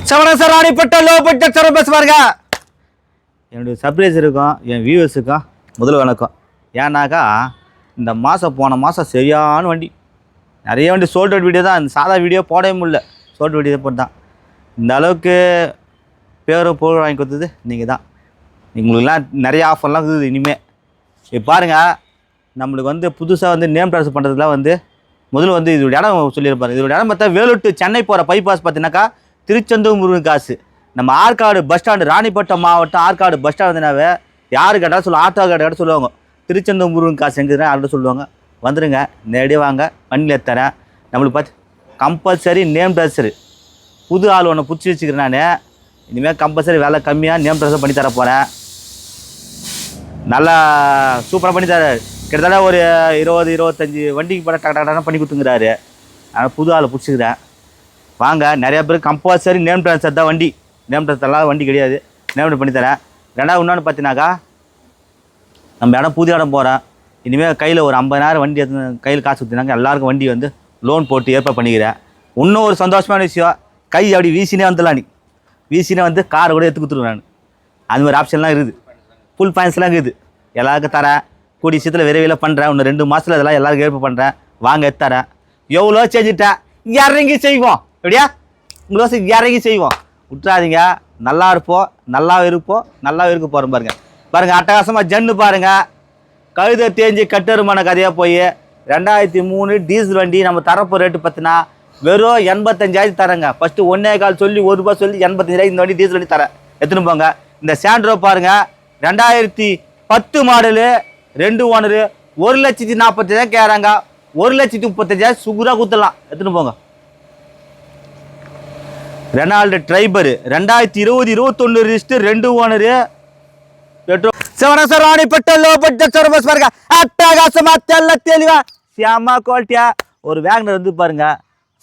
சவணசர் ராணிப்பட்ட low budget சர்வ bus பாருங்க. என்னுடைய சர்ப்ரைஸ் இருக்கும் என் வியூவர்ஸுக்கும் முதல் வணக்கம். ஏன்னாக்கா இந்த மாதம் போன மாதம் சரியான வண்டி, நிறைய வண்டி சோல்ட் அவுட் வீடியோ தான். இந்த சாதா வீடியோ போடவே முடியல, சோல்ட் வீடியோ போட்டு தான். இந்த அளவுக்கு பேரும் பொருள் வாங்கி கொடுத்தது நீங்கள் தான். உங்களுக்குலாம் நிறைய ஆஃபர்லாம் இருக்குது இனிமேல். இப்போ பாருங்கள், நம்மளுக்கு வந்து புதுசாக வந்து நேம் ட்ரான்ஸ்ஃபர் பண்ணுறதுலாம் வந்து முதல்ல வந்து இதோட இடம் சொல்லியிருப்பாரு. இதோட இடம் பார்த்தா வேலூர் டு சென்னை போகிற பைபாஸ் பார்த்தீங்கன்னாக்கா திருச்செந்தூர் முருகன் காசு. நம்ம ஆற்காடு பஸ் ஸ்டாண்டு, ராணிப்பட்டம் மாவட்டம் ஆற்காடு பஸ் ஸ்டாண்ட் வந்தனாவே யாரு கேட்டாலும் சொல்லுவாங்க, ஆட்டோ கேட்டால் சொல்லுவாங்க திருச்செந்தூர் முருகன் காசு எங்குதுன்னா யார்கிட்ட சொல்லுவாங்க. வந்துடுங்க, நேரடியாக வாங்க, வண்டியில் தரேன். நம்மளுக்கு பார்த்து கம்பல்சரி நேம் ட்ரான்ஸ்ஃபர். புது ஆள் ஒன்று பிடிச்சி வச்சுக்கிறேன் நான். இனிமேல் கம்பல்சரி வேலை கம்மியாக நேம் ட்ரான்ஸ்ஃபர் பண்ணி தர போகிறேன். நல்லா சூப்பராக பண்ணி தர. கிட்டத்தட்ட ஒரு 20-25 வண்டிக்கு போட டக்கு பண்ணி கொடுத்துங்கிறாரு. ஆனால் புது ஆளை பிடிச்சிக்கிறேன். வாங்க, நிறையா பேர் கம்பல்சரி நேம் ட்ரான்ஸ்ஃபர் தான் வண்டி. நேம் ட்ரான்ஸ்ஃபர் எல்லாம் வண்டி கிடையாது, நேம் ட்ரான்ஸ்ஃபர் பண்ணி தரேன். ரெண்டாவது இன்னொன்று பார்த்தீங்கன்னாக்கா, நம்ம இடம் புது இடம் போகிறேன். இனிமேல் கையில் ஒரு 50,000 வண்டி எடுத்து கையில் காசு ஊற்றினாங்க எல்லாருக்கும் வண்டி வந்து லோன் போட்டு ஏற்பாடு பண்ணிக்கிறேன். இன்னும் ஒரு சந்தோஷமான விஷயம், கை அப்படி வீசினே வந்துடலாம். நீ வீசினே வந்து காரை கூட எடுத்து கொடுத்துருவேன் நான். அது மாதிரி ஆப்ஷன்லாம் இருக்குது, ஃபுல் பாயிண்ட்ஸ்லாம் இருக்குது. எல்லாருக்கும் தரேன். கூடிய விஷயத்தில் விரைவில் பண்ணுறேன். இன்னும் 2 மாதத்தில் இதெல்லாம் எல்லாருக்கும் ஏற்பாடு பண்ணுறேன். வாங்க, எடுத்து தரேன். எவ்வளோ செஞ்சுட்டேன், இறங்கி செய்வோம். எப்படியா உங்களுக்கு இறங்கி செய்வோம். விட்டுறாதீங்க. நல்லா இருப்போம், நல்லா இருப்போம், நல்லா இருக்க போகிறோம். பாருங்கள் அட்டகாசமாக ஜன்னு பாருங்கள். கழுதை தேஞ்சு கட்டருமான கதையாக போய் 2003 டீசல் வண்டி நம்ம தரப்போ ரேட்டு பார்த்தினா வெறும் 85,000 தரேங்க. ஃபஸ்ட்டு 1.25 சொல்லி ₹1 சொல்லி 85,000 இந்த வண்டி டீசல் வண்டி தரேன். எடுத்துன்னு போங்க. இந்த சாண்ட்ரோ பாருங்கள், 2010 மாடலு, 2 ஓனரு, 1,40,000 கேட்குறாங்க. 1,35,000 சுகுராக கொடுத்துடலாம். எடுத்துன்னு போங்க. Renault Triber 2020-21 register, 2 owner, petrol. சிவனசர் ராணிப்பட்ட லோ பட்ஜெட் சர்வீஸ் பாருங்க. அட்டகாசமா தெல்ல தெளிவா சியாமா குவாலிட்டியா ஒரு வேகனர் வந்து பாருங்க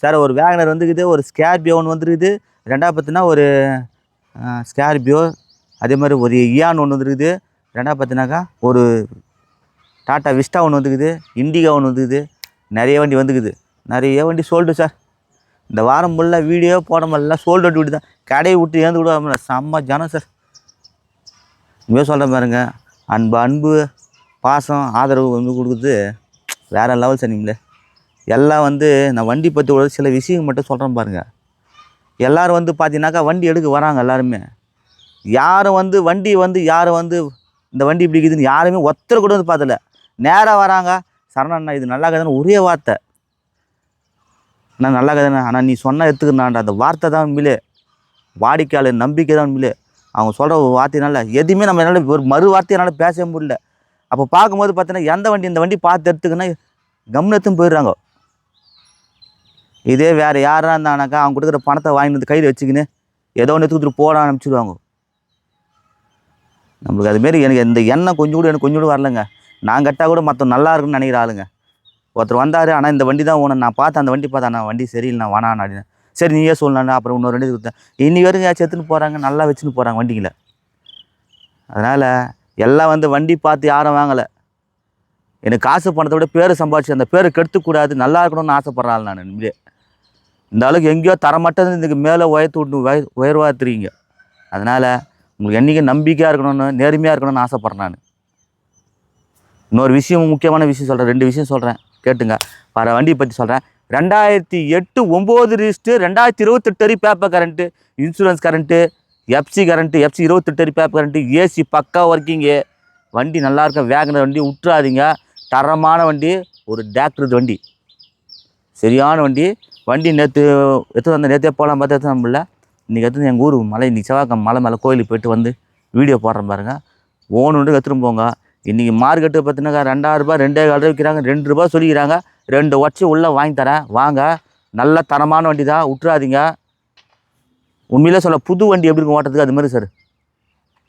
சார். ஒரு வேகனர் வந்துக்குது, ஒரு ஸ்கார்பியோ ஒன்று வந்துருக்குது. ரெண்டாவது பார்த்தீங்கன்னா ஒரு ஸ்கார்பியோ, அதே மாதிரி ஒரு இயான் ஒன்று வந்துருக்குது. ரெண்டாவது பார்த்தீங்கன்னாக்கா ஒரு டாட்டா விஸ்டா ஒன்று வந்துக்குது, இண்டிகா ஒன்று வந்துக்குது. நிறைய வண்டி வந்துக்குது, நிறைய வண்டி சோல்டு சார். இந்த வாரம் ஃபுல்லாக வீடியோ போட முடியல, சோல்டு அவுட் வீடு தான். கடையை விட்டு ஏந்து விட செம்ம ஜனம் சார். இனிமேல் சொல்கிறேன் பாருங்க, அன்பு பாசம் ஆதரவு வந்து கொடுக்குறது வேறு லெவல் சார். நீங்களே எல்லாம் வந்து நான் வண்டி பற்றி ஒரு சில விஷயம் மட்டும் சொல்கிறேன் பாருங்கள். எல்லோரும் வந்து பார்த்தீங்கன்னாக்கா வண்டி எடுக்க வராங்க எல்லாருமே. யாரும் வந்து வண்டி வந்து யாரும் வந்து இந்த வண்டி இப்படி இருக்குதுன்னு யாருமே ஒருத்தர் கூட வந்து பார்த்தல. நேராக வராங்க, சரணண்ணா இது நல்லா கதைன்னு ஒரே வார்த்தை. ஆனால் நல்லா கதைண்ணா, ஆனால் நீ சொன்னால் எடுத்துக்கணான்ற அந்த வார்த்தை தான் உண்மையிலே வாடிக்கையாளர் நம்பிக்கை தான் உண்மையிலே. அவங்க சொல்கிற ஒரு வார்த்தையினால எதுவுமே நம்ம என்னால் ஒரு மறு வார்த்தை என்னால் பேச முடியல. அப்போ பார்க்கும்போது பார்த்தீங்கன்னா எந்த வண்டி இந்த வண்டி பார்த்து எடுத்துக்குன்னா கவனத்தும் போயிடுறாங்க. இதே வேறு யாராக இருந்தானாக்கா அவங்க கொடுக்குற பணத்தை வாங்கிட்டு வந்து கையில் வச்சுக்கின்னு ஏதோ ஒன்று எடுத்துக்கிட்டு போட ஆரம்பிச்சிடுவாங்க. நம்மளுக்கு அதுமாரி எனக்கு இந்த எண்ணம் கொஞ்சம் கூட வரலைங்க. நான் கட்டால் கூட மற்ற நல்லா இருக்குன்னு நினைக்கிற ஆளுங்க. ஒருத்தர் வந்தார், ஆனால் இந்த வண்டி தான் ஓணும். நான் பார்த்தேன், அந்த வண்டி பார்த்தேன், நான் வண்டி சரியில்லை, நான் வானான்னு அப்படின்னு. சரி நீயே சொல்லணும். அப்புறம் இன்னொரு வண்டி கொடுத்தேன். இன்னி வரைக்கும் ஏதாச்சும் எடுத்துன்னு போகிறாங்க, நல்லா வச்சுன்னு போகிறாங்க வண்டிங்களை. அதனால் எல்லாம் வந்து வண்டி பார்த்து யாரும் வாங்கலை. எனக்கு காசு பணத்தை விட பேரை சம்பாதிச்சு அந்த பேரை கெடுத்துக்கூடாது, நல்லா இருக்கணும்னு ஆசைப்பட்றாள் நான். இங்கே இந்த அளவுக்கு எங்கேயோ தரமட்டது இதுக்கு மேலே உயர்த்து விட்டு உயர்வாத்துறீங்க. அதனால் உங்களுக்கு என்றைக்கும் நம்பிக்கையாக இருக்கணும்னு, நேர்மையாக இருக்கணும்னு ஆசைப்பட்றேன் நான். இன்னொரு விஷயம், முக்கியமான விஷயம் சொல்கிறேன், 2 விஷயம் சொல்கிறேன் கேட்டுங்க. வர வண்டியை பற்றி சொல்கிறேன். 2008-9 register, 2028 paper current, insurance current, FC 28 paper current, AC பக்கா ஒர்க்கிங்கு. வண்டி நல்லா இருக்க வேகனர் வண்டி, விட்டுறாதீங்க. தரமான வண்டி, ஒரு டாக்டர் வண்டி, சரியான வண்டி. வண்டி நேற்றே போகலாம் பார்த்து எடுத்து நம்மள. இன்றைக்கி எடுத்து எங்கள் ஊர் மலை, இன்றைக்கி செவ்வாய்க்கிழமை மலை மேலே கோயிலுக்கு போய்ட்டு வந்து வீடியோ போடுறேன் பாருங்கள். ஓனுண்டு எடுத்துகிட்டு போங்க. இன்றைக்கி மார்க்கெட்டு பார்த்தீங்கன்னா ₹2,000 2,400 விற்கிறாங்க. ₹2 சொல்லிக்கிறாங்க. 2 வச்சு உள்ளே வாங்கி தரேன். வாங்க, நல்ல தரமான வண்டி தான், விட்டுறாதீங்க. உண்மையிலே சொல்ல, புது வண்டி எப்படி இருக்கும் ஓட்டுறதுக்கு அது மாதிரி சார்.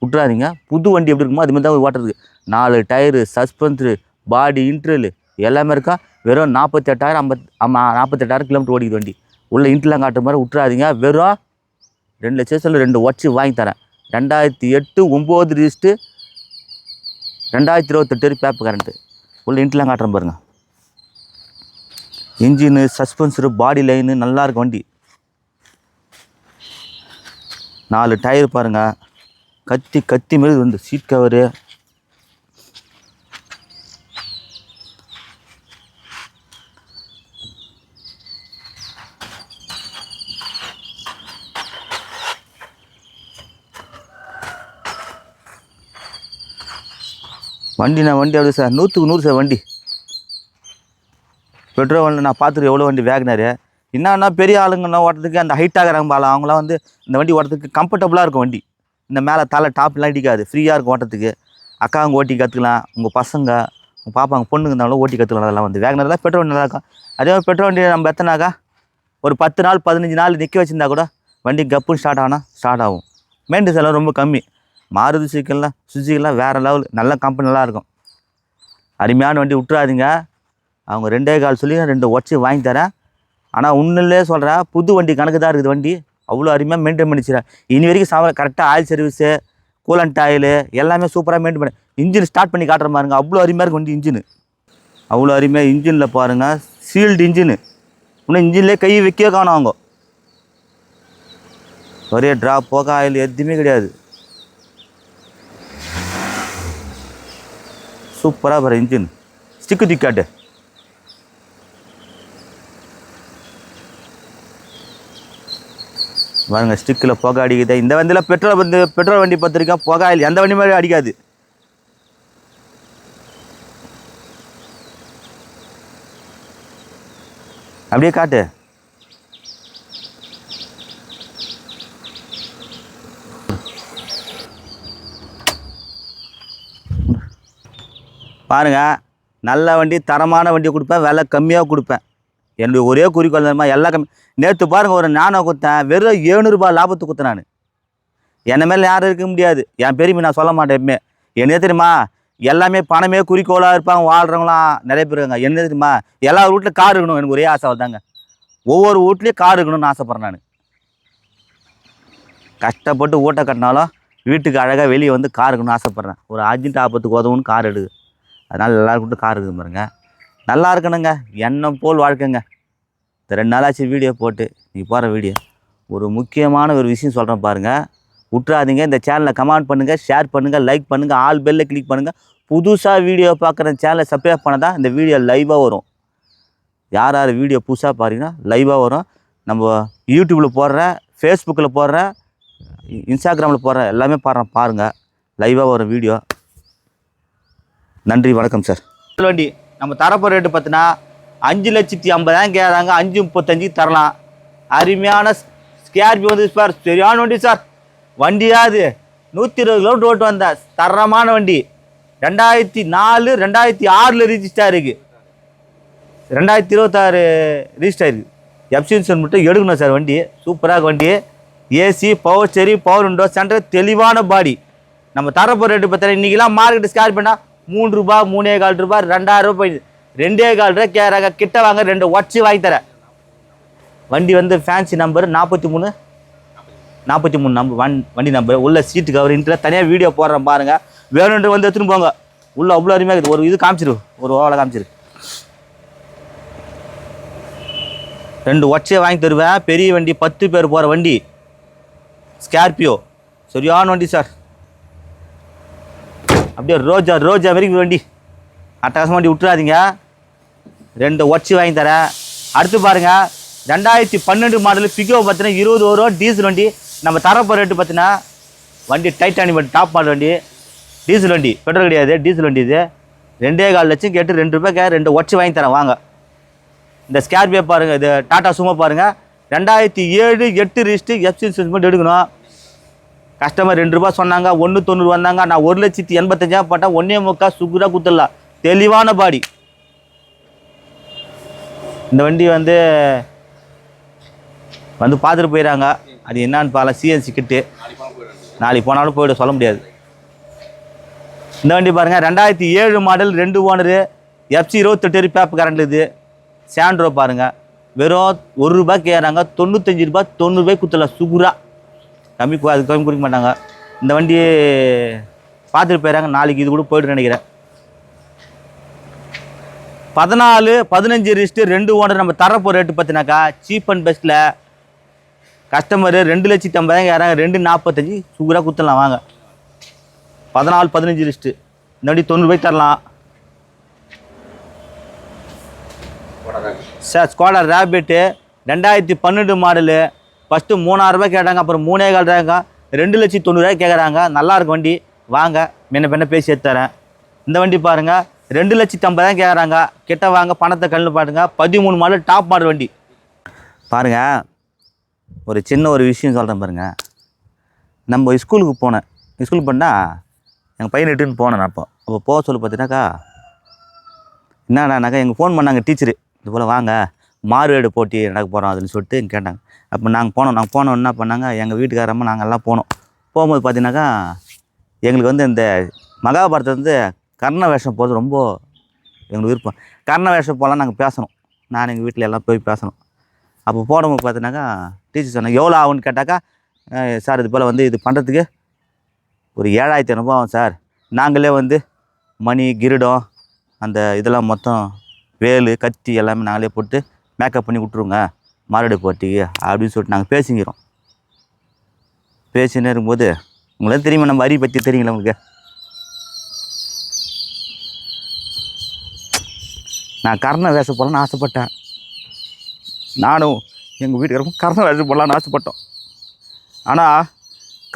விட்டுறாதீங்க, புது வண்டி எப்படி இருக்குமோ அது மாதிரி தான் ஓட்டுறதுக்கு. 4 டயரு, சஸ்பென்சரு, பாடி, இன்ட்ரல் எல்லாமே இருக்கா. வெறும் 48,000 கிலோமீட்டர் ஓடிக்குது வண்டி. உள்ள இன்ட்ரெலாம் காட்டுற மாதிரி. விட்டுறாதீங்க, வெறும் 2 லட்சத்தில் 2 வச்சு வாங்கி தரேன். 2008-9 ரிஜிஸ்டர், 2028 பேப்பர் கரண்ட்டு. உள்ள இன்ட்ரெலாம் காட்டுறேன் பாருங்கள். இன்ஜினு, சஸ்பென்சரு, பாடி லைனு நல்லா இருக்கும் வண்டி. 4 டயர் பாருங்கள், கத்தி மாரி வந்து சீட் கவரு. வண்டி அப்படி சார் 100க்கு 100 சார் வண்டி. பெட்ரோல் வண்டி நான் பார்த்துட்டு எவ்வளோ வண்டி வேகனாரு. என்னன்னா பெரிய ஆளுங்கன்னா ஓட்டுறதுக்கு அந்த ஹைட் ஆகிறாங்க பாலம், அவங்களாம் வந்து இந்த வண்டி ஓட்டுறதுக்கு கம்ஃபர்டபுளாக இருக்கும் வண்டி. இந்த மேலே தலை டாப்லாம் இடிக்காது, ஃப்ரீயாக இருக்கும் ஓட்டுறதுக்கு. அக்காங்க ஓட்டி கற்றுக்கலாம், உங்கள் பசங்க உங்கள் பாப்பாங்க பொண்ணுங்க இருந்தாலும் ஓட்டி கற்றுக்கலாம். அதெல்லாம் வந்து வேகனரில் பெட்ரோல் வண்டி நல்லா இருக்கும். அதே மாதிரி பெட்ரோல் வண்டி நம்ம எத்தனாக்கா ஒரு 10 நாள் 15 நாள் நிற்க வச்சுருந்தா கூட வண்டி கப்புன்னு ஸ்டார்ட் ஆகும். மெயின்டெனன்ஸ் எல்லாம் ரொம்ப கம்மி. மாருதி சுசுக்கிலாம் வேறு லெவல், நல்ல கம்பெனி நல்லா இருக்கும். அருமையான வண்டி, விட்டுறாதீங்க. அவங்க 2.25 சொல்லி 2 உடச்சி வாங்கி தரேன். ஆனால் உன்னிலே சொல்கிறேன், புது வண்டி கணக்கு தான் இருக்குது வண்டி. அவ்வளோ அருமையாக மெயின்டைன் பண்ணிச்சுறேன். இனி வரைக்கும் கரெக்டாக ஆயில் சர்வீஸு, கூலண்ட் ஆயிலு எல்லாமே சூப்பராக மெயின்டைன் பண்ணி. இன்ஜின் ஸ்டார்ட் பண்ணி காட்டுற பாருங்க, அவ்வளோ அருமையாக இருக்கும் வண்டி. இன்ஜின் அவ்வளோ அருமையாக, இன்ஜினில் பாருங்கள் சீல்டு இன்ஜினு. இன்னும் இன்ஜின்லேயே கை வைக்க காணும். அவங்க ஒரே ட்ராப் போக ஆயில் எதுவுமே கிடையாது. சூப்பராக பாரு இன்ஜின். ஸ்டிக்கு திக்காட்டு பாருங்க, ஸ்டிக்கில் புகை அடிக்குது. இந்த வண்டியில் பெட்ரோல் வண்டி பார்த்துருக்கேன், புகை ஆயில் எந்த வண்டி மாதிரி அடிக்காது. அப்படியே காட்டு. பாருங்க, நல்ல வண்டி, தரமான வண்டி கொடுப்பேன், விலை கம்மியாக கொடுப்பேன். என்னுடைய ஒரே குறிக்கோள் தான் எல்லாம் கம்மி. நேற்று பாருங்கள், ஒரு நானோ கொடுத்தேன், வெறும் 700 ரூபாய் லாபத்துக்கு கொடுத்தேன். நான் என்ன மேலே யாரும் இருக்க முடியாது. என் பெருமை நான் சொல்ல மாட்டேன் எப்பவுமே. என்ன தெரியுமா, எல்லாமே பணமே குறிக்கோளாக இருப்பாங்க, வாழ்கிறவங்களாம் நிறைய பேர் இருக்காங்க. என்ன தெரியுமா, எல்லா வீட்டில் கார் இருக்கணும், எனக்கு ஒரே ஆசை தாங்க. ஒவ்வொரு வீட்லேயும் கார் இருக்கணும்னு ஆசைப்பட்றேன். நான் கஷ்டப்பட்டு ஊட்ட கட்டினாலும் வீட்டுக்கு அழகாக வெளியே வந்து கார் இருக்கணும்னு ஆசைப்பட்றேன். ஒரு அர்ஜென்ட் ஆபத்துக்கு உதவுன்னு கார் எடுது. அதனால் எல்லாருக்கிட்டும் கார் இருக்குது பாருங்க. நல்லா இருக்கணுங்க, எண்ணம் போல் வாழ்க்கைங்க. இந்த 2 நாளாச்சு வீடியோ போட்டு, நீ போகிற வீடியோ ஒரு முக்கியமான ஒரு விஷயம் சொல்கிறேன் பாருங்கள், விட்றாதீங்க. இந்த சேனலை கமெண்ட் பண்ணுங்கள், ஷேர் பண்ணுங்கள், லைக் பண்ணுங்கள், ஆல் பெல்லை கிளிக் பண்ணுங்கள். புதுசாக வீடியோ பார்க்குற சேனலை சப்ஸ்கிரைப் பண்ண தான் இந்த வீடியோ லைவாக வரும். யார் வீடியோ புதுசாக பாருங்கன்னா லைவாக வரும். நம்ம யூடியூப்பில் போடுற, ஃபேஸ்புக்கில் போடுற, இன்ஸ்டாகிராமில் போடுற எல்லாமே பாருங்கள், லைவாக வரும் வீடியோ. நன்றி, வணக்கம் சார். வண்டி நம்ம தரப்போகிற ரேட்டு பார்த்தினா 5,50,000 கேட்குறாங்க, 5,35 தரலாம். அருமையான ஸ்கார்பியோ வந்து சார், சரியான வண்டி சார். வண்டியாது 120 கிலோமீட்டர் ஓட்டு வந்த தரமான வண்டி. 2004 2006 ரிஜிஸ்டர் இருக்குது, 2026 ரிஜிஸ்டர் இருக்குது. எப்சின்சன் மட்டும் எடுக்கணும் சார். வண்டி சூப்பராக வண்டி, AC, power steering, power window, centre, தெளிவான பாடி. நம்ம தரப்போகிற ரேட்டு பார்த்தா இன்றைக்கெல்லாம் மார்க்கெட்டு ஸ்கார்பியோனா 3 ரூபா, 3,4 ரூபா, 2,000 ரூபாய், 2,4 ரூபா கேட்குறாங்க. கிட்ட வாங்க, 2 உடச்சி வாங்கி தரேன். வண்டி வந்து ஃபேன்சி நம்பர் 43 நம்பர், வண்டி நம்பர். உள்ள சீட்டு கவர் இன்ட்ரெஸ்ட் தனியாக வீடியோ போடுறேன் பாருங்கள். வேணுன்ட்டு வந்து எடுத்துன்னு போங்க. உள்ள அவ்வளோ அருமையாக இருக்குது. ஒரு இது காமிச்சிரு, ஒரு ஓவலை காமிச்சிரு. 2 உடச்சே வாங்கி தருவேன். பெரிய வண்டி, 10 பேர் போகிற வண்டி ஸ்கார்பியோ, சரியான வண்டி சார். அப்படியே ரோஜா வரைக்கும் வண்டி, அட்டகாசம் வண்டி, விட்டுறாதீங்க. 2 உடச்சி வாங்கி தரேன். அடுத்து பாருங்கள், 2012 மாடல் பிகோ பார்த்தீங்கன்னா 20 வரும், டீசல் வண்டி. நம்ம தரப்போ ரேட்டு பார்த்தீங்கன்னா வண்டி டைட்டானிக் வண்டி, டாப் மாடல் வண்டி, டீசல் வண்டி, பெட்ரோல் கிடையாது, டீசல் வண்டி. இது 2,4 லட்சம் கேட்டு 2 ரூபாய்க்கு 2 உடச்சி வாங்கி தரேன் வாங்க. இந்த ஸ்கார்பியோ பாருங்கள், இது டாட்டா சுமோ பாருங்கள், 2007 8 ரிஜிஸ்டர், எஃப்சி மட்டும் எடுக்கணும். கஸ்டமர் 2 ரூபா சொன்னாங்க, 1,90 வந்தாங்க. நான் 1,85,000 போட்டேன், 1.25 சுகுராக கொடுத்துடலாம். தெளிவான பாடி. இந்த வண்டி வந்து பார்த்துட்டு போயிடறாங்க. அது என்னான்னு பார்க்கலாம். சிஎன்சி கிட்டு நாளைக்கு போனாலும் போய்ட்டு சொல்ல முடியாது. இந்த வண்டி பாருங்கள், 2007 model, 2 owner, FC 28 paper current. இது சாண்ட்ரோ பாருங்கள், வெறும் 1 ரூபா கேட்குறாங்க, 95 ரூபா, 90 ரூபாய்க்கு கொடுத்துடலாம். சுகுரா கம்மி, அது கம்மி கொடுக்க மாட்டாங்க. இந்த வண்டி பார்த்துட்டு போயிடறாங்க. நாளைக்கு இது கூட போய்ட்டு நினைக்கிறேன். 14 15 ரிஜிஸ்டர், 2 ஓனர். நம்ம தரப்போ ரேட்டு பார்த்தினாக்கா சீப் அண்ட் பெஸ்ட்டில் கஸ்டமரு 2,50,000 கேட்குறாங்க, 2,45,000 சூப்பராக கொடுத்துடலாம் வாங்க. 14, 15 லிஸ்ட்டு இந்த வண்டி 90 ரூபாய்க்கு தரலாம் sir. Skoda rabbit 2012 model. First 3,000 ரூபாய் கேட்டாங்க, அப்புறம் 3,400 2,90,000 கேட்குறாங்க. நல்லா இருக்கும் வண்டி வாங்க, முன்ன பேசி எடுத்துறேன். இந்த வண்டி பாருங்கள் 2,50,000 கேட்குறாங்க. கிட்ட வாங்க, பணத்தை கண்ணில் பாருங்க. 13 மாடல் டாப் மாடல் வண்டி பாருங்கள். ஒரு சின்ன ஒரு விஷயம் சொல்கிறேன் பாருங்கள். நம்ம ஸ்கூலுக்கு போனேன், ஸ்கூலுக்கு போனால் எங்கள் பையனை இட்டுன்னு போனேன். நான் அப்போ போக சொல்லி பார்த்தீங்கன்னாக்கா என்னன்னாக்கா எங்கள் ஃபோன் பண்ணாங்க டீச்சரு, இது போல் வாங்க மாறுவேடு போட்டி நடக்க போகிறோம் அதுன்னு சொல்லிட்டு கேட்டாங்க. அப்போ நாங்கள் போனோம் என்ன பண்ணாங்க, எங்கள் வீட்டுக்காரம்மா நாங்கள் எல்லாம் போனோம். போகும்போது பார்த்தீங்கன்னாக்கா எங்களுக்கு வந்து இந்த மகாபாரதத்தை கர்ண வேஷம் போகிறது ரொம்ப எங்களுக்கு விருப்பம். கர்ண வேஷம் போகலாம் நாங்கள் பேசணும், நான் எங்கள் வீட்டில் எல்லாம் போய் பேசணும். அப்போ போடும்போது பார்த்தீங்கன்னாக்கா டீச்சர் சொன்னாங்க எவ்வளோ ஆகுன்னு கேட்டாக்கா, சார் இது போல் வந்து இது பண்ணுறதுக்கு ஒரு 7,500 ஆகும் சார். நாங்களே வந்து மணி கிரீடம் அந்த இதெல்லாம் மொத்தம் வேலு கத்தி எல்லாமே நாங்களே போட்டு மேக்கப் பண்ணி விட்ருவோங்க மாறுவேடு போட்டிக்கு அப்படின்னு சொல்லிட்டு நாங்கள் பேசிக்கிறோம். பேசினே இருக்கும்போது உங்களுக்கு தெரியுமா நம்ம அரி பற்றி தெரியுங்களா உங்களுக்கு? நான் கர்ண வேஷம் போடலான்னு ஆசைப்பட்டேன். நானும் எங்கள் வீட்டுக்காரரும் கர்ண வேஷம் போடலான்னு ஆசைப்பட்டோம். ஆனால்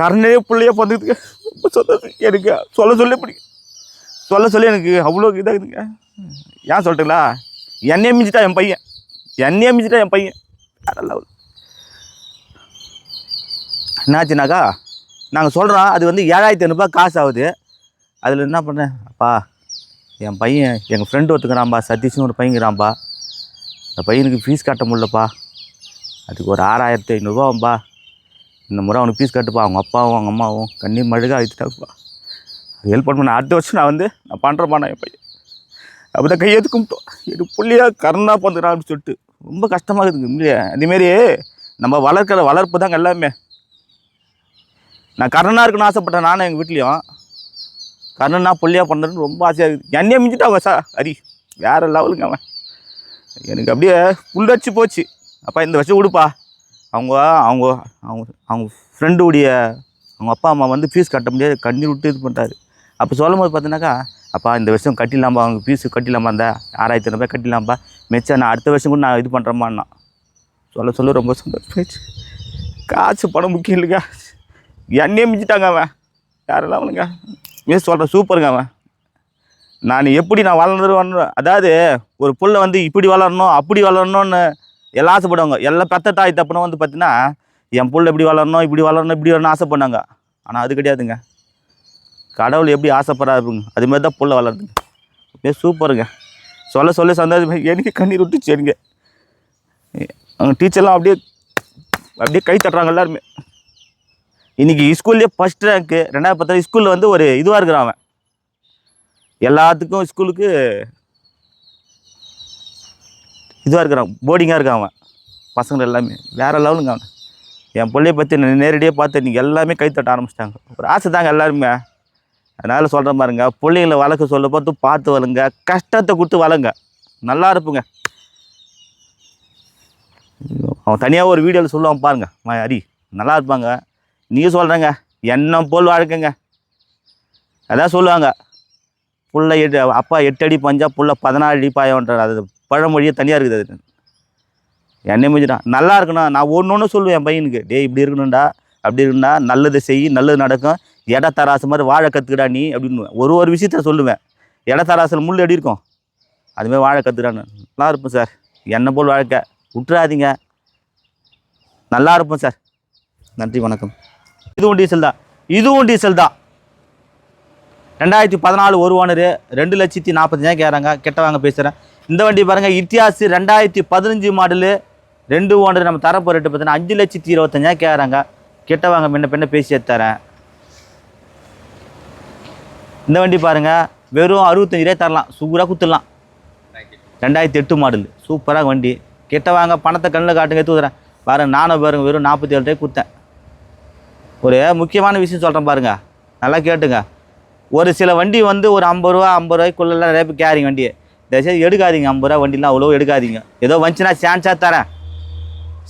கர்ணே பிள்ளையே பிறந்ததுக்கு ரொம்ப சந்தோஷம். எனக்கு சொல்ல சொல்லி எனக்கு அவ்வளோ இதாகுதுங்க. ஏன் சொல்லிட்டுங்களா, என்னையே மிஞ்சிட்டா என் பையன், அதெல்லாம் என்னாச்சுனாக்கா நாங்கள் சொல்கிறோம் அது வந்து 7,500 காசு ஆகுது. அதில் என்ன பண்ணேன், அப்பா என் பையன் எங்கள் ஃப்ரெண்டு ஒருத்துக்கிறான்பா, சதீஷ்னு ஒரு பையங்கிறான்பா, அந்த பையனுக்கு ஃபீஸ் கட்ட முடியலப்பா, அதுக்கு ஒரு 6,500 ஆகும்பா. இந்த முறை அவனுக்கு ஃபீஸ் கட்டுப்பா, அவங்க அப்பாவும் அவங்க அம்மாவும் கண்ணீர் மழுக அழிச்சிட்டாப்பா, ஹெல்ப் பண்ண. அடுத்த வருஷம் நான் பண்ணுறேன்ப்பா நான் என் பையன். அப்போ தான் கையெழுத்து கும்பிட்டோம், எனக்கு புள்ளியா கருணா பண்ணுறான் அப்படின்னு சொல்லிட்டு ரொம்ப கஷ்டமாக இருக்குதுங்க. இல்லையா அதேமாரி நம்ம வளர்க்குற வளர்ப்பு தாங்க எல்லாமே. நான் கருணா இருக்குன்னு ஆசைப்பட்டேன், நானும் எங்கள் வீட்லேயும் கருணா புள்ளியாக பண்ணுறதுன்னு ரொம்ப ஆசையாக இருக்குது. என்னையே மிஞ்சிட்டாங்க சார் ஹரி, வேறு லெவலுங்க அவன். எனக்கு அப்படியே புல்லடிச்சு போச்சு. அப்பா இந்த வருஷம் கொடுப்பா, அவங்க அவங்க அவங்க அவங்க ஃப்ரெண்டுடைய அவங்க அப்பா அம்மா வந்து ஃபீஸ் கட்ட முடியாது கண்ணீர் விட்டு இது பண்ணுறாரு. அப்போ சொல்லும் போது பார்த்தீங்கன்னாக்கா, அப்பா இந்த வருஷம் கட்டிடலாம்பா, அவங்க ஃபீஸு கட்டிடலாம்பா, அந்த 6,500 கட்டிடலாம்பா, மிச்சம் நான் அடுத்த வருஷம் கூட நான் இது பண்ணுறேம்மான்னா சொல்ல ரொம்ப சந்தோஷம் போயிடுச்சு. காசு பணம் முக்கியம் இல்லைங்க, என்னையே மிஞ்சிட்டாங்க அவன், யாரெல்லாம் அவனுங்க மிஸ் சொல்கிறேன் சூப்பருங்க அவன். நான் வளர்ந்துருவேன். அதாவது ஒரு புள்ள வந்து இப்படி வளரணும் அப்படி வளரணும்னு எல்லாம் ஆசைப்படுவாங்க. எல்லாம் பெத்த தாய் தப்புனா வந்து பார்த்தீங்கன்னா என் புள்ள இப்படி வரணும்னு ஆசைப்படாங்க. ஆனால் அது கிடையாதுங்க, கடவுள் எப்படி ஆசைப்படுறாருங்க அதுமாதிரி தான் புள்ள வளருதுங்க. அப்படியே சூப்பருங்க, சொல்ல சந்தோஷம். எனக்கு கண்ணீர் விட்டுச்சு. எனக்கு அவங்க டீச்சர்லாம் அப்படியே கை தட்டுறாங்க எல்லாருமே. இன்றைக்கி ஸ்கூல்லேயே ஃபஸ்ட் ரேங்க்கு 2010 ஸ்கூலில் வந்து ஒரு இதுவாக இருக்கிறான் அவன், எல்லாத்துக்கும் ஸ்கூலுக்கு இதுவாக இருக்கிறான், போர்டிங்காக இருக்கான் அவன். பசங்க எல்லாமே வேறு லெவலுங்க அவன். என் பிள்ளைய பற்றி நேரடியாக பார்த்து இன்றைக்கி எல்லாமே கைத்தட்ட ஆரம்பிச்சிட்டாங்க. ஒரு ஆசை தாங்க எல்லாருமே. அதனால் சொல்கிறேன் பாருங்க, பிள்ளைங்களை வளர்க்க பார்த்து வளங்க, கஷ்டத்தை கொடுத்து வளங்க, நல்லா இருப்புங்க. அவன் தனியாக ஒரு வீடியோவில் சொல்லுவான் பாருங்க, ஹரி நல்லா இருப்பாங்க. நீங்கள் சொல்கிறேங்க எண்ணம் போல் வாழ்க்கைங்க, அதான் சொல்லுவாங்க. புள்ள அப்பா 8 அடி பஞ்சா, புள்ள 14 அடி பாயன்றார். அது பழமொழியே தனியாக இருக்குது. அது என்னை முடிஞ்சிட்டான். நல்லா இருக்கணும். நான் ஒன்று சொல்லுவேன் என் பையனுக்கு, டே இப்படி இருக்கணும்டா, அப்படி இருக்குண்டா, நல்லது செய், நல்லது நடக்கும், இடத்தராசு மாதிரி வாழை கற்றுக்கிடா நீ அப்படின்னு ஒரு விஷயத்த சொல்லுவேன். இடத்தராசில் முள் எப்படி இருக்கும், அதுமாதிரி வாழை கற்றுக்கிடான்னு. நல்லா இருப்போம் சார், என்னை போல் வாழ்க்கை விட்டுறாதீங்க, நல்லா இருப்போம் சார். நன்றி வணக்கம். இதுவும் டீசல் தான் 2014 ஒரு ஓனரு, 2,40,000 கேட்குறாங்க. கிட்ட வாங்க பேசுகிறேன். இந்த வண்டி பாருங்கள், இத்தியாசு 2015 மாடலு, 2 ஓனர். நம்ம தரப்போ ரேட்டு பார்த்தீங்கன்னா 5,25,000 கேட்குறாங்க. கிட்ட வாங்க முன்ன பேசி எடுத்துறேன். இந்த வண்டி பாருங்கள், வெறும் 65,000 தரலாம், சூப்பராக கொடுத்துடலாம். 2008 மாடல் சூப்பராக வண்டி. கிட்ட வாங்க, பணத்தை கண்ணில் காட்டுங்க, எடுத்துக்கிறேன் பாருங்கள். நானும் பாருங்கள் வெறும் 47,000 கொடுத்தேன். ஒரு முக்கியமான விஷயம் சொல்கிறேன் பாருங்கள், நல்லா கேட்டுங்க. ஒரு சில வண்டி வந்து ஒரு 50 ரூபாய்க்குள்ளெல்லாம் நிறைய பேர் கேரிங்க வண்டியை. தயவுசெய்து எடுக்காதீங்க, 50 ரூபா வண்டிலாம் அவ்வளோ எடுக்காதீங்க. ஏதோ வந்துச்சுன்னா சான்ஸாக தரேன்,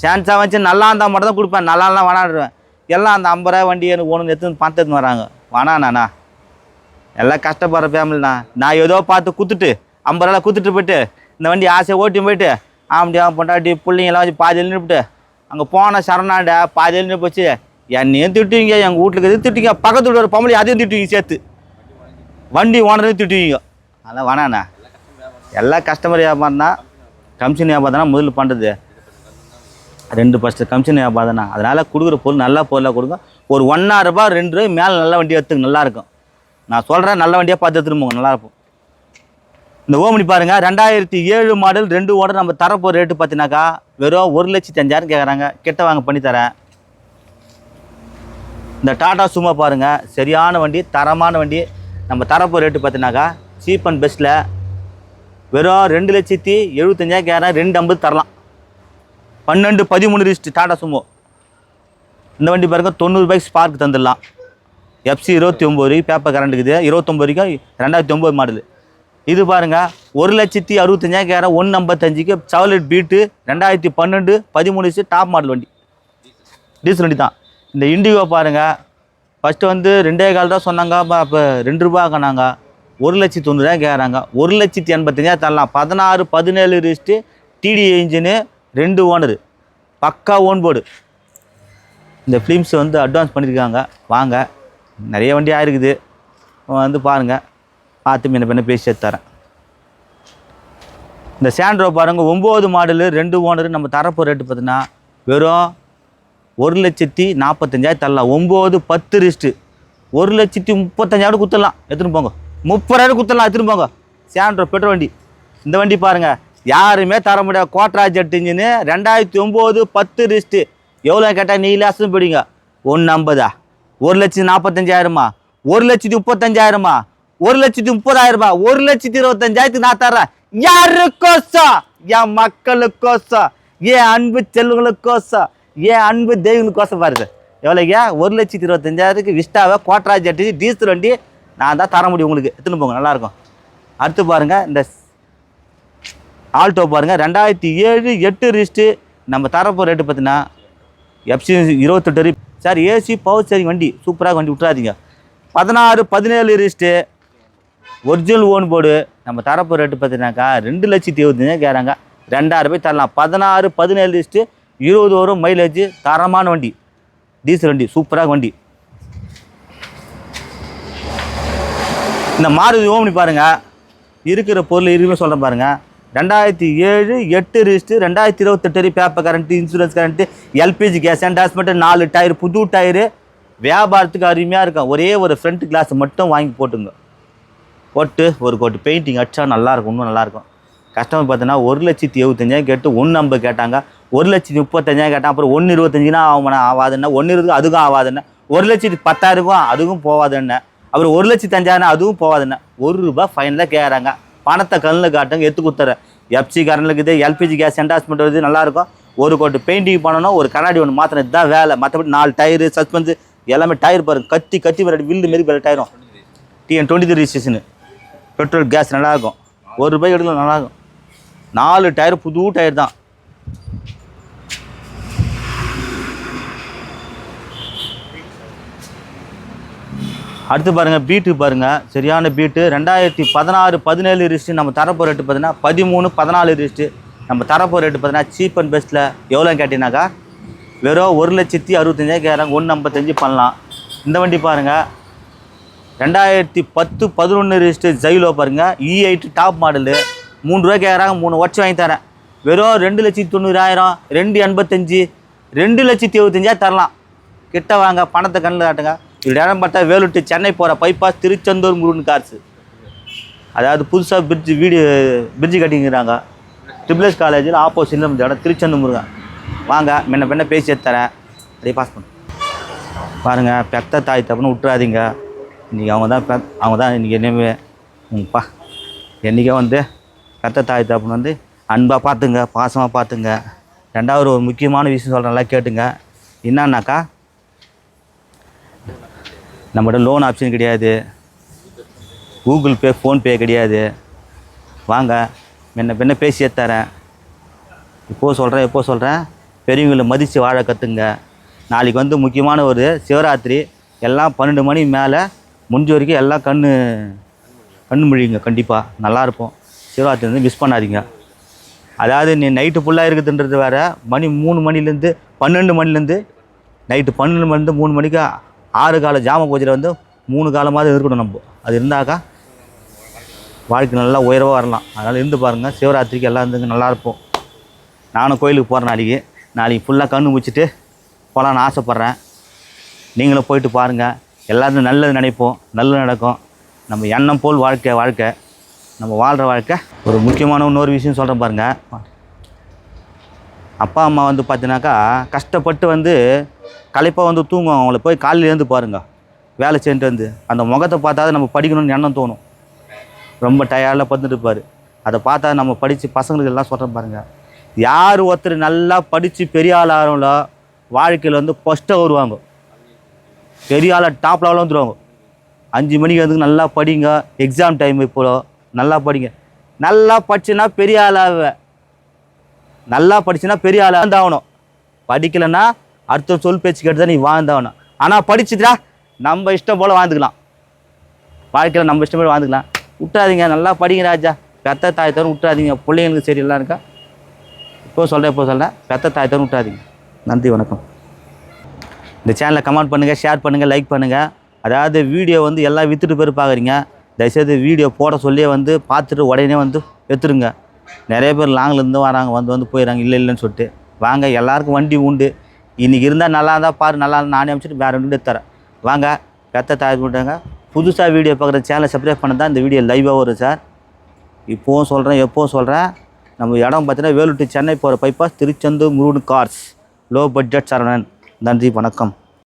சான்ஸாக வச்சு நல்லா இருந்தால் மட்டும் தான் கொடுப்பேன், நல்லாலாம் வேணாடுவேன். எல்லாம் அந்த 50 ரூபா வண்டி எனக்கு ஒன்று எடுத்து பணத்தை எடுத்துன்னு வராங்க. வேணாண்ணா, எல்லாம் கஷ்டப்படுற ஃபேமிலிண்ணா. நான் ஏதோ பார்த்து குத்துட்டு 50 ரூபா குத்துட்டு போய்ட்டு இந்த வண்டி ஆசையை ஓட்டி போயிட்டு ஆமாடியா பொண்டாட்டி பிள்ளைங்கெல்லாம் வச்சு பாதியில் நின்றுட்டு அங்கே போன சரணாண்ட பாதியில் நின்று போச்சு. என்னையும் திட்டுவீங்க, எங்கள் வீட்டுக்கு எது திட்டுவீங்க, பக்கத்து வீட்டு ஒரு பொம்பளை அதையும் திட்டுவீங்க, சேர்த்து வண்டி ஓனரையும் திட்டுவீங்க. அதெல்லாம் வேணாண்ணா. எல்லாம் கஸ்டமர் வியாபாரம் தான், கமிஷன் வியாபாரம் தானே முதல்ல பண்ணுறது. 2% கமிஷன் வியாபாரம் தானே. அதனால் கொடுக்குற பொருள் நல்ல பொருளாக கொடுங்க. ஒரு 1,000 ரூபா 2 ரூபாய் மேலே நல்ல வண்டி எடுத்துங்க, நல்லாயிருக்கும். நான் சொல்கிறேன், நல்ல வண்டியாக பார்த்து எடுத்துகிட்டு போங்க, நல்லாயிருக்கும். இந்த ஓமனி பாருங்கள், 2007 மாடல் 2 ஓனர். நம்ம தரப்போகிற ரேட்டு பார்த்தீங்கன்னாக்கா வெறும் 1,05,000 கேட்குறாங்க. கிட்ட வாங்க பண்ணித்தரேன். இந்த டாடா சும்மா பாருங்கள், சரியான வண்டி, தரமான வண்டி. நம்ம தரப்போகிற ரேட்டு பார்த்தீங்கன்னாக்கா சீப் அண்ட் பெஸ்ட்டில் வெறும் 2,75,000 கேட்குறேன். 2,50 தரலாம். 12-13 ரிஸ்ட்டு டாடா சுமோ. இந்த வண்டி பாருங்கள், 90 ரூபாய்க்கு ஸ்பார்க் தந்துடலாம். FC 29 வரைக்கும் பேப்பர் கரண்ட் இருக்குது. 29 வரைக்கும் 2009 மாடலு. இது பாருங்கள், 1,65,000 கேட்குறேன். 1,55க்கு சவலட் பீட்டு 2012-13 ரிஸ்ட்டு டாப் மாடல் வண்டி, டீசல் வண்டி தான். இந்த இண்டிகோ பாருங்கள், ஃபஸ்ட்டு வந்து 2,15 தான் சொன்னாங்க, அப்போ 2 ரூபா ஆக்கினாங்க. 1,90,000 கேட்குறாங்க. 1,85,000 தரலாம். 16-17 ரிஸ்ட்டு TD இன்ஜினு, 2 ஓனரு, பக்கா ஓன் போர்டு. இந்த ஃபிலிம்ஸ் வந்து அட்வான்ஸ் பண்ணியிருக்காங்க. வாங்க, நிறைய வண்டி ஆயிருக்குது, வந்து பாருங்கள், பார்த்து முன்ன பேசி தரேன். இந்த சாண்ட்ரோ பாருங்கள், 9 மாடலு 2 ஓனரு. நம்ம தரப்போ ரேட்டு பார்த்தீங்கன்னா வெறும் 1,45,000 தரலாம். 9-10 ரிஸ்ட்டு 1,35,000 குத்தலாம். எடுத்துன்னு போங்க. 30,000 குத்தலாம், எடுத்துன்னு போங்க. சாண்ட்ரோ பெட்ரோல் வண்டி. இந்த வண்டி பாருங்கள், யாருமே தர முடியாது. கோட்ரா ஜெட் இன்ஜினு, 2009-10 ரிஸ்ட்டு. எவ்வளோ கேட்டால் நீ லாஸ்ன்னு போயிடுங்க. 1,50,000, 1,45,000, 1,35,000, 1,30,000, 1,25,000 நான் தர்றேன். யாருக்கோசம்? என் மக்களுக்கோசம், ஏன் அன்பு செல்வங்களுக்கோசம், ஏன் அன்பு தெய்வங்களுக்கோசம். பாருங்க எவ்வளோங்க, 1,25,000 விஸ்டாவை கோட்ரா ஜெட்டு டீசல் வண்டி நான் தான் தர முடியும் உங்களுக்கு. எடுத்துன்னு போங்க, நல்லாயிருக்கும். அடுத்து பாருங்கள், இந்த ஆல்டோ பாருங்கள், 2007-8 ரிஸ்ட்டு. நம்ம தரப்போ ரேட்டு பார்த்தீங்கன்னா FC 28 sir, AC power steering வண்டி, சூப்பராக வண்டி விட்டுறாதீங்க. 16-17 ரிஸ்ட்டு, ஒரிஜினல் ஓன் போர்டு. நம்ம தரப்போ ரேட்டு பார்த்தீங்கன்னாக்கா 2,70,000 கேட்குறாங்க. 2,000 ரூபாய் தரலாம். 16-17 ரிஸ்ட்டு, 20 வரும் மைலேஜ், தரமான வண்டி, டீசல் வண்டி, சூப்பராக வண்டி. இந்த மாருதி ஓம்னி பாருங்கள், இருக்கிற பொருள் இருக்குமே சொல்கிறேன் பாருங்கள். 2007-8 ரிஸ்ட்டு, 2028 paper current, insurance current, LPG gas endorsement, 4 tyre, புது டயரு. வியாபாரத்துக்கு அருமையாக இருக்கும். ஒரே ஒரு ஃப்ரண்ட் கிளாஸ் மட்டும் வாங்கி போட்டுங்க, போட்டு ஒரு கோட்டு பெயிண்டிங் அடிச்சா நல்லாயிருக்கும், இன்னும் நல்லாயிருக்கும். கஸ்டமர் பார்த்தீங்கன்னா 1,70,000 கேட்டு 1,50,000 கேட்டாங்க. 1,30,000 கேட்டான். அப்புறம் 1,25,000 ஆகும்னா ஆகாதுன்னா, 1,20,000 அதுக்கும் ஆகாதுன்னா, 1,10,000 அதுக்கும் போகாதுன்னு, அப்புறம் 1,05,000 அதுவும் போகாதுன்னு, ₹1 ஃபைனலாக கேட்குறாங்க. பணத்தை கண்ணில் காட்டுங்க, எடுத்து கொடுத்துறேன். FC கரண்ட் இருக்குது, LPG கேஸ் என்டாஸ்மெண்ட் வருது, நல்லாயிருக்கும். ஒரு கோட்டு பெயிண்டிங் பண்ணணும், ஒரு கண்ணாடி ஒன்று மாத்திரம், இதுதான் வேலை. மற்றபடி 4 டயரு, சஸ்பென்ஸு எல்லாமே. டயர் பாருங்கள், கத்தி விளையாடி வில்லு மாரி வேலை டயரும். TN 23 ரிஜிஸ்ட்ரேஷனு, பெட்ரோல் கேஸ் நல்லாயிருக்கும். ₹1 எடுக்கலாம், நல்லாயிருக்கும். 4 டயர், புது டயர் தான். அடுத்து பாருங்கள், பீட்டு பாருங்கள், சரியான பீட்டு. 2016-17 ரிஸ்ட்டு. நம்ம தரப்போ ரேட்டு பார்த்தீங்கன்னா 13-14 ரிஸ்ட்டு. நம்ம தரப்போ ரேட்டு பார்த்தீங்கன்னா சீப் அண்ட் பெஸ்ட்டில் எவ்வளோ கேட்டிங்கனாக்கா வெறும் 1,65,000 கேட்குறாங்க. 1,55 பண்ணலாம். இந்த வண்டி பாருங்கள், 2010-11 ரிஸ்ட்டு ஜைலோ பாருங்கள், E8 டாப் மாடலு. ₹3 கேட்குறாங்க. 3 வருஷம் வாங்கி தரேன். வெறும் 2,90,000, 2,85, 2,75,000 தரலாம். கிட்ட வாங்க, பணத்தை கண்ணில் காட்டுங்க. இப்படி இடம் பார்த்தா வேலூர் டு சென்னை போகிற பைபாஸ், திருச்செந்தூர் முருகன் கார்ஸு. அதாவது புதுசாக பிரிட்ஜு கட்டிங்கிறாங்க. ட்ரிபிள்எஸ் காலேஜில் ஆப்போசிட்டில் இந்த இடம் திருச்செந்தூர் முருகன். வாங்க, முன்ன பேசி தரேன். அப்படியே பாஸ் பண்ணு பாருங்கள். பெத்த தாய் தப்புன்னு விட்டுறாதீங்க. இன்றைக்கி அவங்க தான் இன்றைக்கி என்னமே உங்கப்பா. என்றைக்கே வந்து பெத்த தாய் தப்புன்னு வந்து அன்பாக பார்த்துங்க, பாசமாக பார்த்துங்க. ரெண்டாவது ஒரு முக்கியமான விஷயம் சொல்கிறேன்ல, கேட்டுங்க. என்னன்னாக்கா, நம்மகிட்ட லோன் ஆப்ஷன் கிடையாது, கூகுள் பே, ஃபோன்பே கிடையாது. வாங்க, முன்ன பேசி தரேன். எப்போ சொல்கிறேன் பெரியவங்களை மதித்து வாழ கற்றுங்க. நாளைக்கு வந்து முக்கியமான ஒரு சிவராத்திரி, எல்லாம் 12 மணி மேலே முடிஞ்ச வரைக்கும் எல்லாம் கண்ணு முழிங்க. கண்டிப்பாக நல்லாயிருப்போம். சிவராத்திரி வந்து மிஸ் பண்ணாதீங்க. அதாவது நீ நைட்டு ஃபுல்லாக இருக்குதுன்றது வேறு. மணி 3 மணிலேருந்து 12 மணிலேருந்து நைட்டு 12 மணிலேருந்து 3 மணிக்கு 6 கால ஜாம பூஜையில் வந்து 3 காலமாவது இருக்கணும். நம்ம அது இருந்தாக்கா வாழ்க்கை நல்லா உயர்வாக வரலாம். அதனால் இருந்து பாருங்கள். சிவராத்திரிக்கு எல்லாம் இருந்துங்க, நல்லாயிருப்போம். நானும் கோயிலுக்கு போகிறேன். நாளைக்கு ஃபுல்லாக கண்ணு முடிச்சுட்டு போகலான்னு ஆசைப்பட்றேன். நீங்களும் போயிட்டு பாருங்கள். எல்லோரும் நல்லது நினைப்போம், நல்லது நடக்கும். நம்ம எண்ணம் போல் வாழ்க்கை நம்ம வாழ்கிற வாழ்க்கை. ஒரு முக்கியமான இன்னொரு விஷயம் சொல்கிறேன் பாருங்கள். அப்பா அம்மா வந்து பார்த்தீங்கன்னாக்கா கஷ்டப்பட்டு வந்து களைப்பாக வந்து தூங்குவாங்க. அவங்கள போய் காலையில் எழுந்து பாருங்கள், வேலை செஞ்சுட்டு வந்து அந்த முகத்தை பார்த்தாது நம்ம படிக்கணும்னு எண்ணம் தோணும். ரொம்ப டயர்டில் படுத்துட்டு இருப்பார். அதை பார்த்தா நம்ம படித்து பசங்களுக்கு எல்லாம் சொல்கிறேன் பாருங்கள். யார் ஒருத்தர் நல்லா படித்து பெரிய ஆள் ஆகிறவங்களோ வாழ்க்கையில் வந்து ஃபஸ்ட்டாக வருவாங்க. பெரிய ஆளை டாப் லெவலில் வந்துடுவாங்க. 5 மணிக்கு வந்து நல்லா படிங்க. எக்ஸாம் டைம் இப்போ நல்லா படிங்க. நல்லா படிச்சுன்னா பெரிய ஆளாக, நல்லா படிச்சுன்னா பெரிய ஆளாக வாழ்ந்தாகணும். படிக்கலைன்னா அடுத்த சொல் பேச்சு கேட்டு தான் நீ வாழ்ந்தாகணும். ஆனால் படிச்சுட்டா நம்ம இஷ்டம் போல் வாழ்ந்துக்கலாம். வாழ்க்கையில் நம்ம இஷ்டம் போல் வாழ்ந்துக்கலாம். விட்டுறாதீங்க, நல்லா படிங்க ராஜா. பெத்த தாய் தவிர விட்டுறாதீங்க. பிள்ளைங்களுக்கு சரியெல்லாம் இருக்கா இப்போ சொல்கிறேன். பெத்த தாய் தவிர விட்டுறாதீங்க. நன்றி, வணக்கம். இந்த சேனலை கமெண்ட் பண்ணுங்கள், ஷேர் பண்ணுங்கள், லைக் பண்ணுங்கள். அதாவது வீடியோ வந்து எல்லாம் விற்றுட்டு பேர் பார்க்குறீங்க. தயவுசெய்து வீடியோ போட சொல்லியே வந்து பார்த்துட்டு உடனே வந்து எடுத்துருங்க. நிறைய பேர் லாங்கிலேருந்து வராங்க, வந்து போயிடறாங்க இல்லைன்னு சொல்லிட்டு. வாங்க, எல்லாருக்கும் வண்டி உண்டு. இன்றைக்கி இருந்தால் நல்லா இருந்தால் பாரு, நல்லா நானே அமைச்சிட்டு வேறு ரெண்டு எடுத்து தரேன். வாங்க, பெத்த தாய் விட்டாங்க. புதுசாக வீடியோ பார்க்குற சேனலை சப்ஸ்கிரைப் பண்ண தான் இந்த வீடியோ லைவாக வரும் சார். இப்போவும் சொல்கிறேன், எப்போவும் சொல்கிறேன். நம்ம இடம் பார்த்தீங்கன்னா வேலூர் டு சென்னை போகிற bypass, Tiruchendur Murugan cars, low budget Saravanan. நன்றி, வணக்கம்.